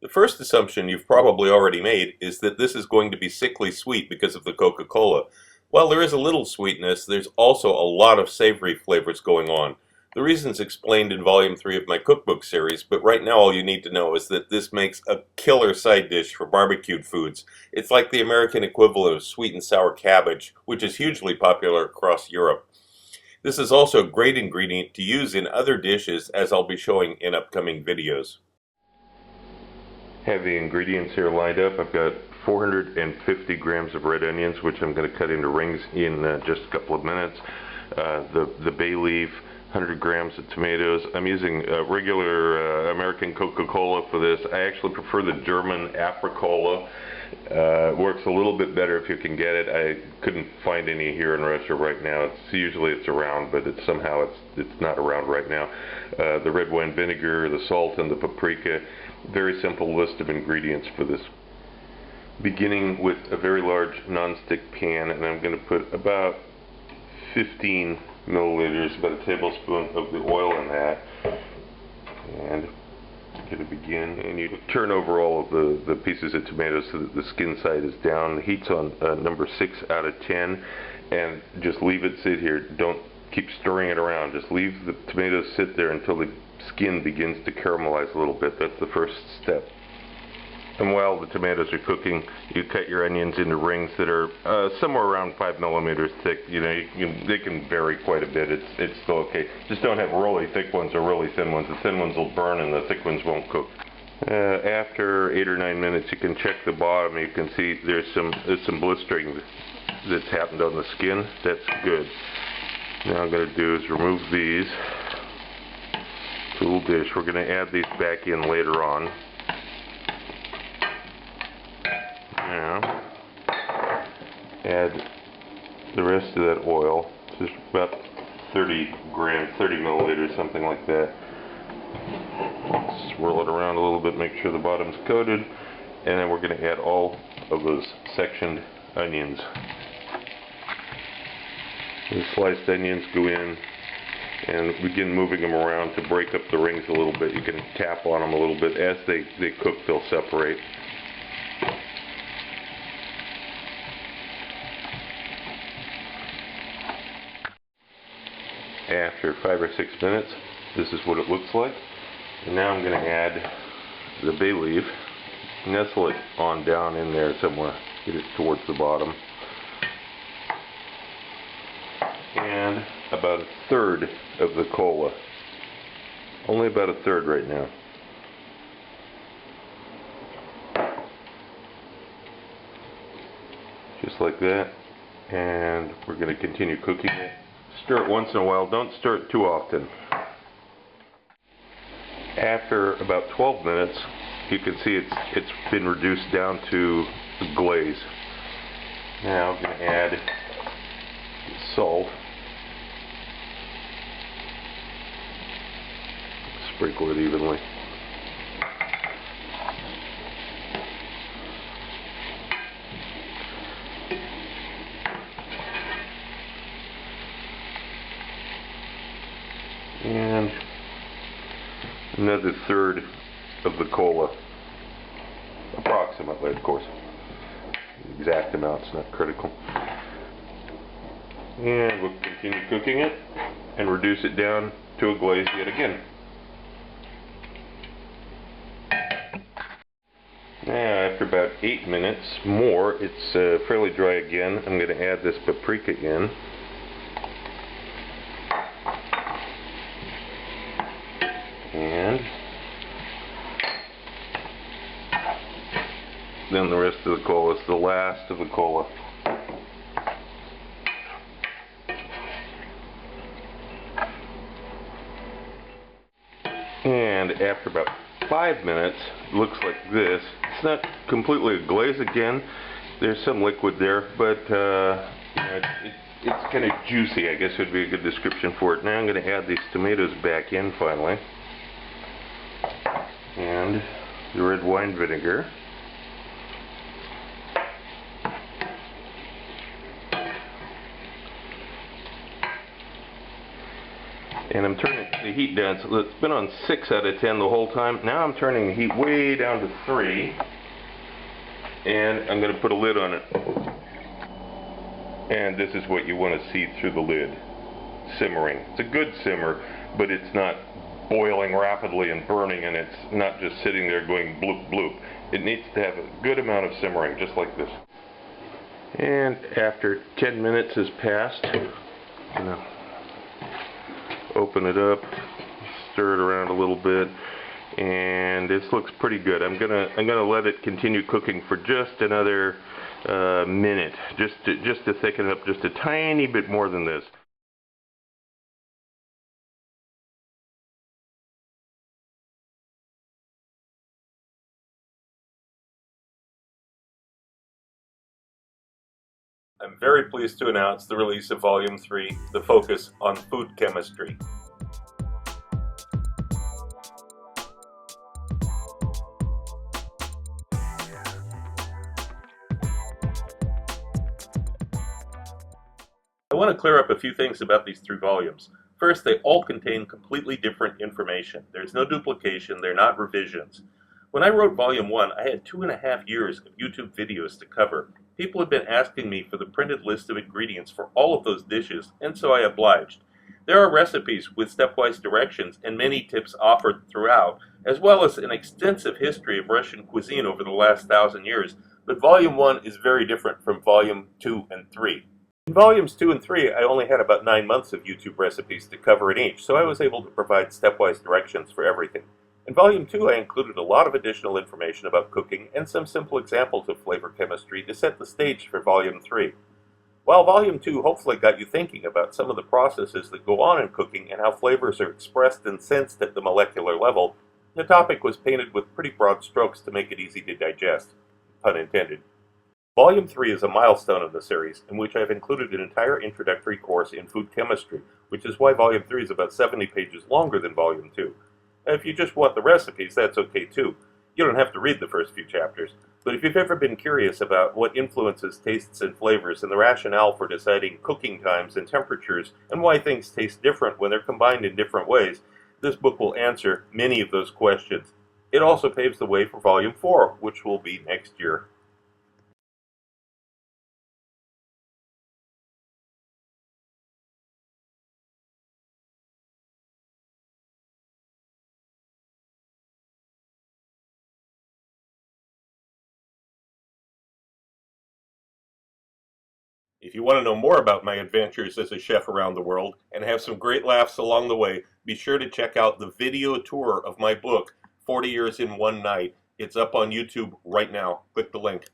The first assumption you've probably already made is that this is going to be sickly sweet because of the Coca-Cola. While there is a little sweetness, there's also a lot of savory flavors going on. The reason's explained in Volume 3 of my cookbook series, but right now all you need to know is that this makes a killer side dish for barbecued foods. It's like the American equivalent of sweet and sour cabbage, which is hugely popular across Europe. This is also a great ingredient to use in other dishes, as I'll be showing in upcoming videos. Have the ingredients here lined up. I've got 450 grams of red onions, which I'm going to cut into rings in just a couple of minutes. The bay leaf, 100 grams of tomatoes. I'm using regular American Coca-Cola for this. I actually prefer the German Africola. It works a little bit better if you can get it. I couldn't find any here in Russia right now. Usually it's around, but somehow it's not around right now. The red wine vinegar, the salt, and the paprika. Very simple list of ingredients for this. Beginning with a very large non-stick pan, and I'm going to put about 15 milliliters, about a tablespoon of the oil in that. And I'm going to begin, and you turn over all of the pieces of tomatoes so that the skin side is down. The heat's on number 6 out of 10, and just leave it sit here. Don't keep stirring it around. Just leave the tomatoes sit there until the skin begins to caramelize a little bit. That's the first step. And while the tomatoes are cooking, you cut your onions into rings that are somewhere around 5 millimeters thick. You know, they can vary quite a bit. It's still okay. Just don't have really thick ones or really thin ones. The thin ones will burn and the thick ones won't cook. After 8 or 9 minutes, you can check the bottom. You can see there's some blistering that's happened on the skin. That's good. Now I'm going to do is remove these to a little dish. We're going to add these back in later on. Now, add the rest of that oil, just about 30 grams, 30 milliliters, something like that. Swirl it around a little bit, make sure the bottom's coated, and then we're going to add all of those sectioned onions. The sliced onions go in and begin moving them around to break up the rings a little bit. You can tap on them a little bit. As they cook, they'll separate. After 5 or 6 minutes, this is what it looks like. And now I'm going to add the bay leaf, nestle it on down in there somewhere, get it towards the bottom, and about a third of the cola. Only about a third right now. Just like that. And we're going to continue cooking it. Stir it once in a while. Don't stir it too often. After about 12 minutes, you can see it's been reduced down to a glaze. Now I'm going to add salt. Sprinkle it evenly. And another third of the cola, approximately, of course. The exact amount's not critical. And we'll continue cooking it and reduce it down to a glaze yet again. Now, after about 8 minutes more, it's fairly dry again. I'm going to add this paprika in. And then the rest of the cola is the last of the cola. And after about 5 minutes, it looks like this. It's not completely a glaze again. There's some liquid there, but it's kind of juicy, I guess would be a good description for it. Now I'm going to add these tomatoes back in finally. And the red wine vinegar. And I'm turning the heat down, so it's been on 6 out of 10 the whole time. Now I'm turning the heat way down to 3, and I'm going to put a lid on it. And this is what you want to see through the lid, simmering. It's a good simmer, but it's not boiling rapidly and burning, and it's not just sitting there going bloop bloop. It needs to have a good amount of simmering, just like this. And after 10 minutes has passed, open it up, stir it around a little bit, and this looks pretty good. I'm gonna let it continue cooking for just another minute, just to thicken it up just a tiny bit more than this. I'm very pleased to announce the release of Volume 3, The Focus on Food Chemistry. I want to clear up a few things about these 3 volumes. First, they all contain completely different information. There's no duplication, they're not revisions. When I wrote Volume 1, I had 2.5 years of YouTube videos to cover. People had been asking me for the printed list of ingredients for all of those dishes, and so I obliged. There are recipes with stepwise directions and many tips offered throughout, as well as an extensive history of Russian cuisine over the last 1,000 years, but Volume 1 is very different from Volume 2 and 3. In Volumes 2 and 3, I only had about 9 months of YouTube recipes to cover in each, so I was able to provide stepwise directions for everything. In Volume 2, I included a lot of additional information about cooking and some simple examples of flavor chemistry to set the stage for Volume 3. While Volume 2 hopefully got you thinking about some of the processes that go on in cooking and how flavors are expressed and sensed at the molecular level, the topic was painted with pretty broad strokes to make it easy to digest, pun intended. Volume 3 is a milestone of the series, in which I've included an entire introductory course in food chemistry, which is why Volume 3 is about 70 pages longer than Volume 2. If you just want the recipes, that's okay too. You don't have to read the first few chapters, but if you've ever been curious about what influences tastes and flavors and the rationale for deciding cooking times and temperatures and why things taste different when they're combined in different ways, this book will answer many of those questions. It also paves the way for Volume 4, which will be next year. If you want to know more about my adventures as a chef around the world and have some great laughs along the way, be sure to check out the video tour of my book, 40 Years in One Night. It's up on YouTube right now. Click the link.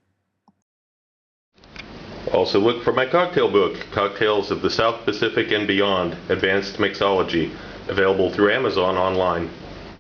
Also look for my cocktail book, Cocktails of the South Pacific and Beyond, Advanced Mixology, available through Amazon online.